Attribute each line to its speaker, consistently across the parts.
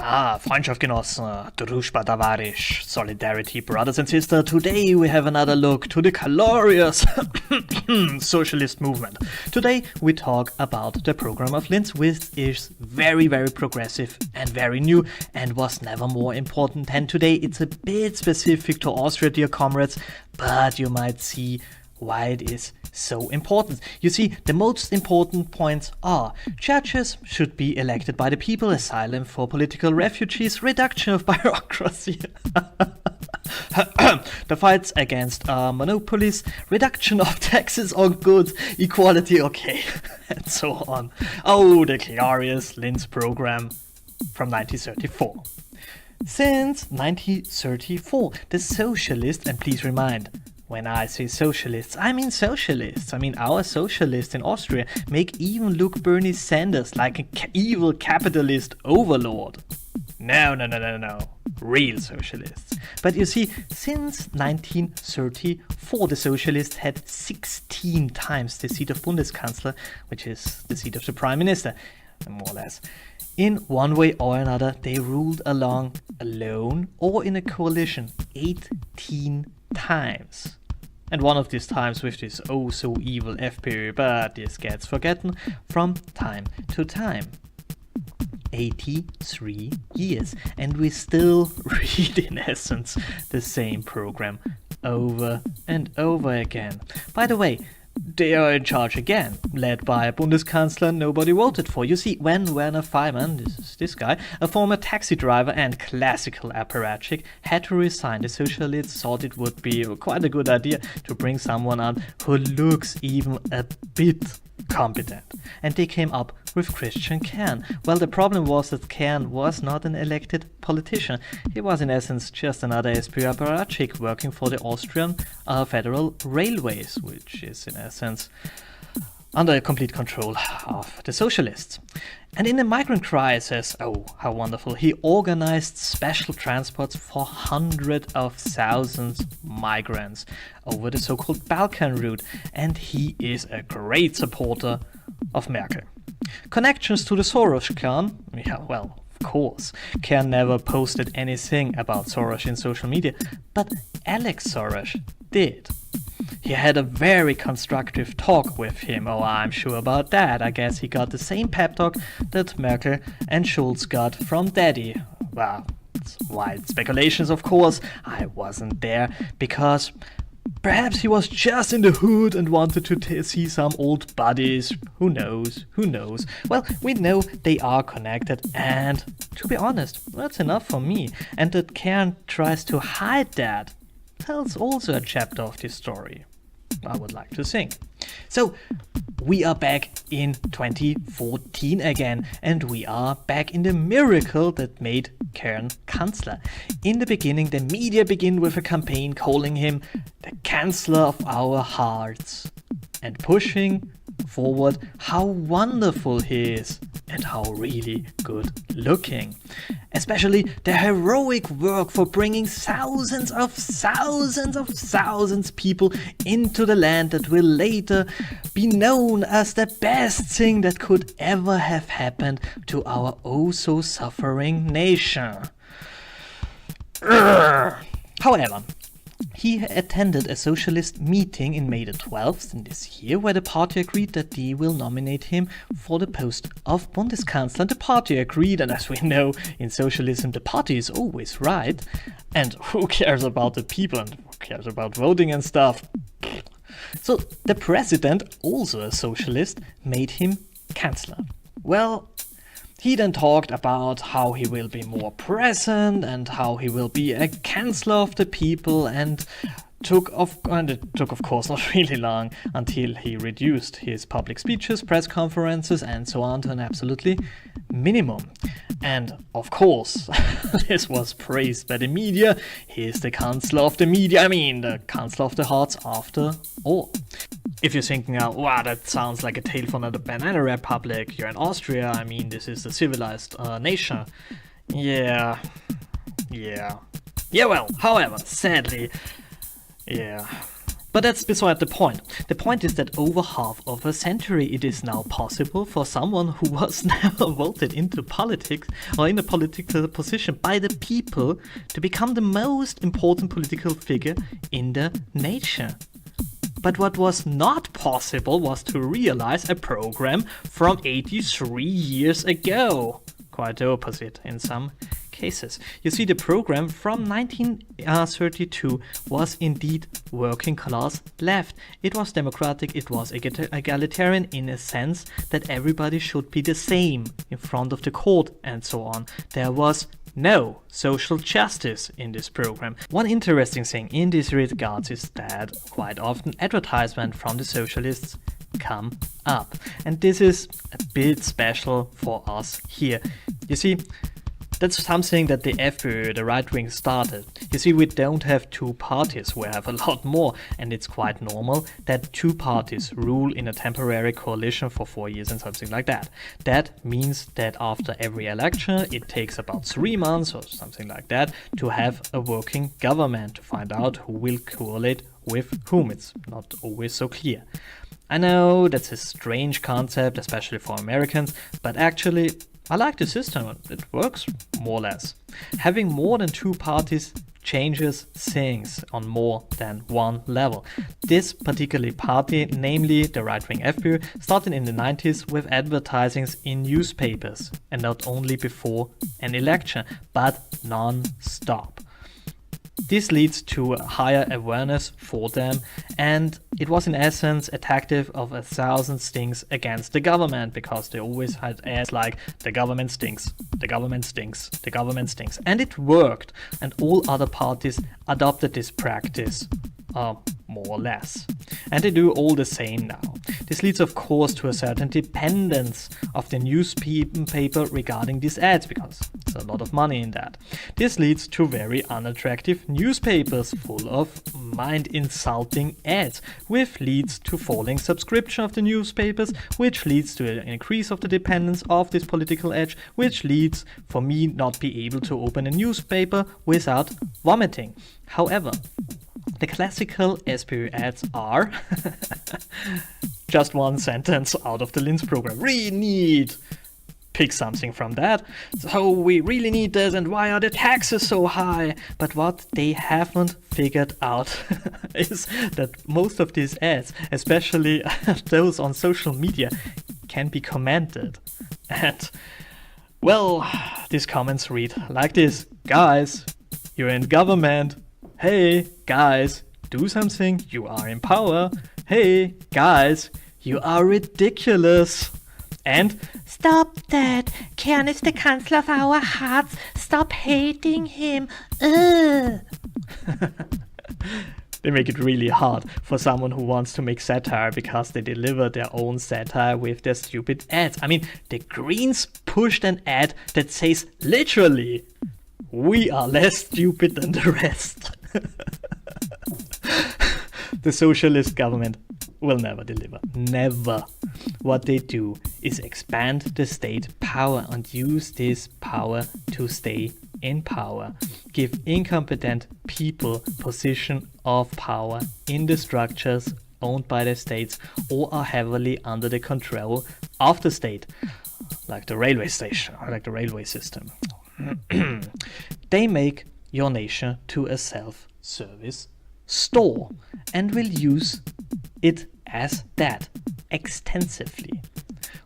Speaker 1: Freundschaft, genossen, Družba, tavarish, solidarity, brothers and sisters. Today we have another look to the glorious socialist movement. Today we talk about the program of Linz, which is very, very progressive and very new and was never more important. And today it's a bit specific to Austria, dear comrades, but you might see why it is so important. You see, the most important points are: churches should be elected by the people, asylum for political refugees, reduction of bureaucracy, the fights against monopolies, reduction of taxes on goods, equality, okay, and so on. Oh, the glorious Linz program from 1934. Since 1934, the Socialists, and please remind, when I say socialists, I mean socialists. I mean our socialists in Austria make even look Bernie Sanders like an evil capitalist overlord. No. Real socialists. But you see, since 1934, the socialists had 16 times the seat of Bundeskanzler, which is the seat of the Prime Minister, more or less. In one way or another, they ruled along alone or in a coalition 18 times. And one of these times with this oh so evil FPÖ, but this gets forgotten from time to time. 83 years, and we still read in essence the same program over and over again. By the way, they are in charge again, led by a Bundeskanzler nobody voted for. You see, when Werner Faymann, this guy, a former taxi driver and classical apparatchik, had to resign, the Socialists thought it would be quite a good idea to bring someone on who looks even a bit competent. And they came up with Christian Kern. Well, the problem was that Kern was not an elected politician. He was in essence just another SPÖ apparatchik working for the Austrian Federal Railways, which is in essence under complete control of the Socialists. And in the migrant crisis, oh, how wonderful, he organized special transports for hundreds of thousands migrants over the so-called Balkan route, and he is a great supporter of Merkel. Connections to the Soros clan? Yeah, well, of course. Kern never posted anything about Soros in social media, but Alex Soros did. He had a very constructive talk with him. Oh, I'm sure about that. I guess he got the same pep talk that Merkel and Schulz got from Daddy. Well, it's wild speculations, of course. I wasn't there because perhaps he was just in the hood and wanted to see some old buddies. Who knows? Well, we know they are connected, and to be honest, that's enough for me. And that Kern tries to hide that tells also a chapter of this story, I would like to think. So, we are back in 2014 again, and we are back in the miracle that made Kern Kanzler. In the beginning, the media began with a campaign calling him the Chancellor of our hearts and pushing forward how wonderful he is and how really good looking. Especially the heroic work for bringing thousands people into the land that will later be known as the best thing that could ever have happened to our oh so suffering nation. However, he attended a socialist meeting in May the 12th in this year, where the party agreed that they will nominate him for the post of Bundeskanzler. And the party agreed, and as we know, in socialism the party is always right. And who cares about the people and who cares about voting and stuff? So the president, also a socialist, made him Chancellor. Well, he then talked about how he will be more present and how he will be a Chancellor of the people, and it took of course not really long until he reduced his public speeches, press conferences and so on to an absolutely minimum. And of course, this was praised by the media. He is the Chancellor of the media, I mean the Chancellor of the hearts after all. If you're thinking now, wow, that sounds like a tale from the Banana Republic, you're in Austria, I mean, this is a civilized nation. Yeah, well, however, sadly, yeah. But that's beside the point. The point is that over half of a century it is now possible for someone who was never voted into politics or in a political position by the people to become the most important political figure in the nation. But what was not possible was to realize a program from 83 years ago. Quite the opposite in some cases. You see, the program from 1932 was indeed working class left. It was democratic, it was egalitarian in a sense that everybody should be the same in front of the court and so on. There was no social justice in this program. One interesting thing in this regards is that quite often advertisement from the socialists come up. And this is a bit special for us here. You see, that's something that the FPÖ, the right wing, started. You see, we don't have two parties, we have a lot more, and it's quite normal that two parties rule in a temporary coalition for 4 years and something like that. That means that after every election, it takes about 3 months or something like that to have a working government, to find out who will coalesce with whom. It's not always so clear. I know that's a strange concept, especially for Americans, but actually I like the system. It works more or less. Having more than two parties changes things on more than one level. This particular party, namely the right-wing FPÖ, started in the 90s with advertisings in newspapers, and not only before an election, but non-stop. This leads to a higher awareness for them, and it was in essence a tactic of 1,000 stings against the government, because they always had ads like, the government stinks, the government stinks, the government stinks. And it worked, and all other parties adopted this practice, more or less. And they do all the same now. This leads of course to a certain dependence of the newspaper regarding these ads, because there's a lot of money in that. This leads to very unattractive newspapers full of mind-insulting ads, which leads to falling subscription of the newspapers, which leads to an increase of the dependence of this political edge, which leads for me not be able to open a newspaper without vomiting. However, the classical SPÖ ads are just one sentence out of the Linz program. We need, pick something from that. So we really need this, and why are the taxes so high? But what they haven't figured out is that most of these ads, especially those on social media, can be commented. And, well, these comments read like this. Guys, you're in government. Hey, guys, do something, you are in power. Hey, guys, you are ridiculous. And
Speaker 2: stop that. Kern is the Kanzler of our hearts. Stop hating him. Ugh.
Speaker 1: they make it really hard for someone who wants to make satire, because they deliver their own satire with their stupid ads. I mean, the Greens pushed an ad that says literally, we are less stupid than the rest. The socialist government will never deliver. Never. What they do is expand the state power and use this power to stay in power. Give incompetent people position of power in the structures owned by the states or are heavily under the control of the state, like the railway station or like the railway system. They make your nation to a self-service store and will use it as that extensively.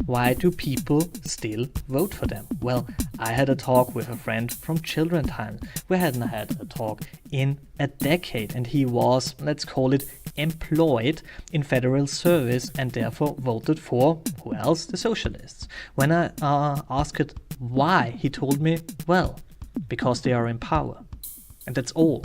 Speaker 1: Why do people still vote for them? Well, I had a talk with a friend from children time. We hadn't had a talk in a decade, and he was, let's call it, employed in federal service and therefore voted for, who else? The Socialists. When I asked why, he told me, well, because they are in power. And that's all.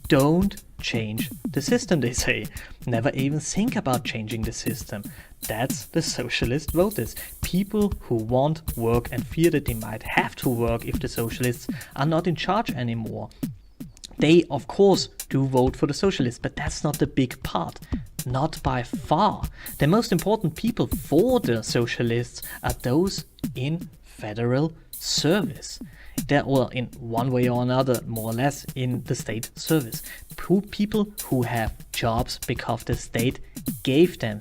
Speaker 1: Don't change the system, they say. Never even think about changing the system. That's the socialist voters. People who want work and fear that they might have to work if the socialists are not in charge anymore. They, of course, do vote for the socialists, but that's not the big part. Not by far. The most important people for the socialists are those in federal service. They're, well, in one way or another, more or less, in the state service. People who have jobs because the state gave them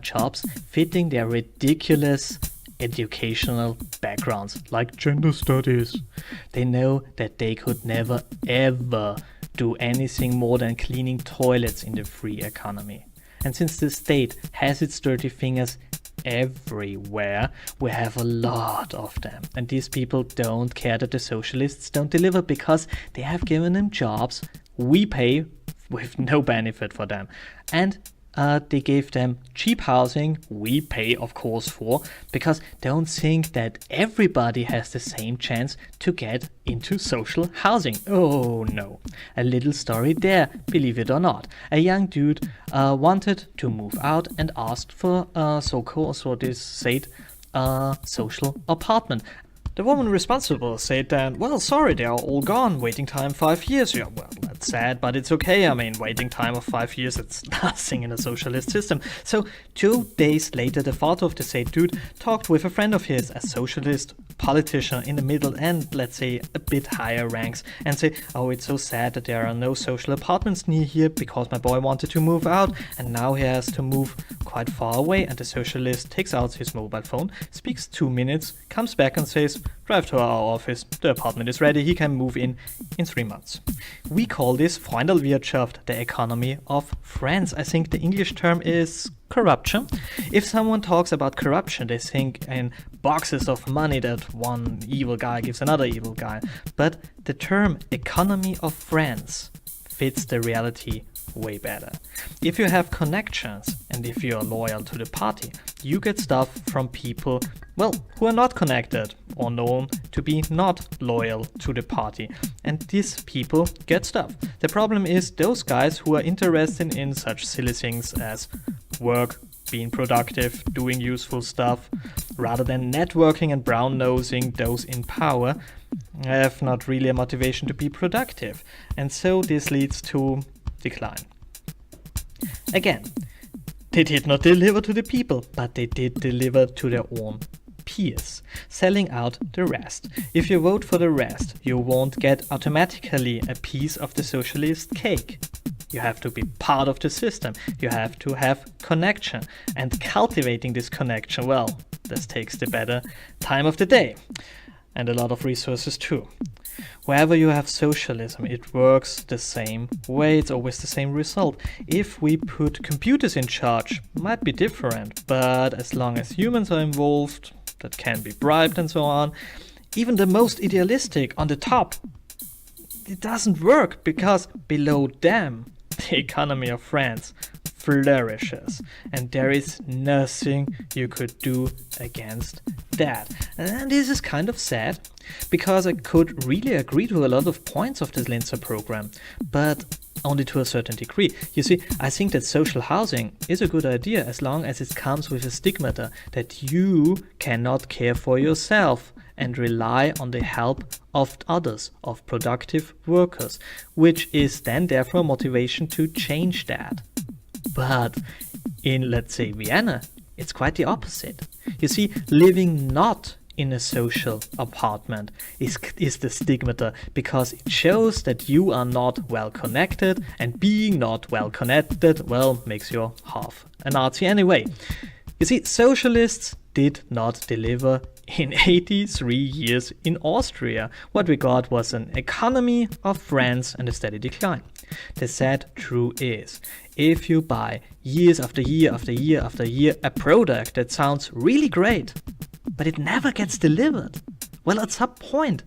Speaker 1: jobs fitting their ridiculous educational backgrounds, like gender studies. They know that they could never ever do anything more than cleaning toilets in the free economy. And since the state has its dirty fingers everywhere, we have a lot of them. And these people don't care that the socialists don't deliver because they have given them jobs we pay with no benefit for them. And they gave them cheap housing we pay, of course, for, because don't think that everybody has the same chance to get into social housing. Oh no. A little story there, believe it or not. A young dude wanted to move out and asked for social apartment. The woman responsible said that, well, sorry, they are all gone. Waiting time 5 years. Yeah, well, that's sad, but it's okay. I mean, waiting time of 5 years, it's nothing in a socialist system. So 2 days later, the father of the said dude talked with a friend of his, a socialist politician in the middle and, let's say, a bit higher ranks, and say, oh, it's so sad that there are no social apartments near here because my boy wanted to move out and now he has to move quite far away. And the socialist takes out his mobile phone, speaks 2 minutes, comes back and says, drive to our office, the apartment is ready, he can move in 3 months. We call this freundschaft, the economy of friends. I think the English term is corruption. If someone talks about corruption, they think in boxes of money that one evil guy gives another evil guy. But the term economy of friends fits the reality way better. If you have connections and if you are loyal to the party, you get stuff from people, well, who are not connected or known to be not loyal to the party. And these people get stuff. The problem is those guys who are interested in such silly things as work, being productive, doing useful stuff, rather than networking and brown-nosing those in power, have not really a motivation to be productive. And so this leads to decline. Again, they did not deliver to the people, but they did deliver to their own peers, selling out the rest. If you vote for the rest, you won't get automatically a piece of the socialist cake. You have to be part of the system. You have to have connection. And cultivating this connection, well, this takes the better time of the day. And a lot of resources too. Wherever you have socialism, it works the same way. It's always the same result. If we put computers in charge, might be different, but as long as humans are involved, that can be bribed and so on, even the most idealistic on the top, it doesn't work because below them, the economy of France flourishes, and there is nothing you could do against that. And this is kind of sad, because I could really agree to a lot of points of this Linzer program, but only to a certain degree. You see, I think that social housing is a good idea as long as it comes with a stigmata that you cannot care for yourself and rely on the help of others, of productive workers, which is then therefore motivation to change that. But in, let's say, Vienna, it's quite the opposite. You see, living not in a social apartment is the stigmata, because it shows that you are not well connected, and being not well connected, well, makes you half a Nazi anyway. You see, socialists did not deliver in 83 years in Austria. What we got was an economy of friends and a steady decline. The sad truth is, if you buy years after year after year after year a product that sounds really great, but it never gets delivered, well, at some point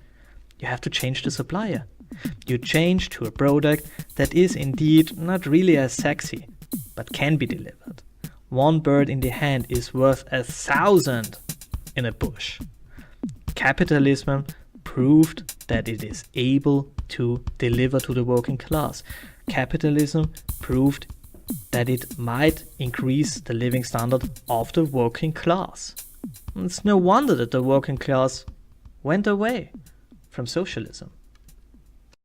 Speaker 1: you have to change the supplier. You change to a product that is indeed not really as sexy, but can be delivered. One bird in the hand is worth 1,000 in a bush. Capitalism proved that it is able to deliver to the working class. Capitalism proved that it might increase the living standard of the working class. It's no wonder that the working class went away from socialism.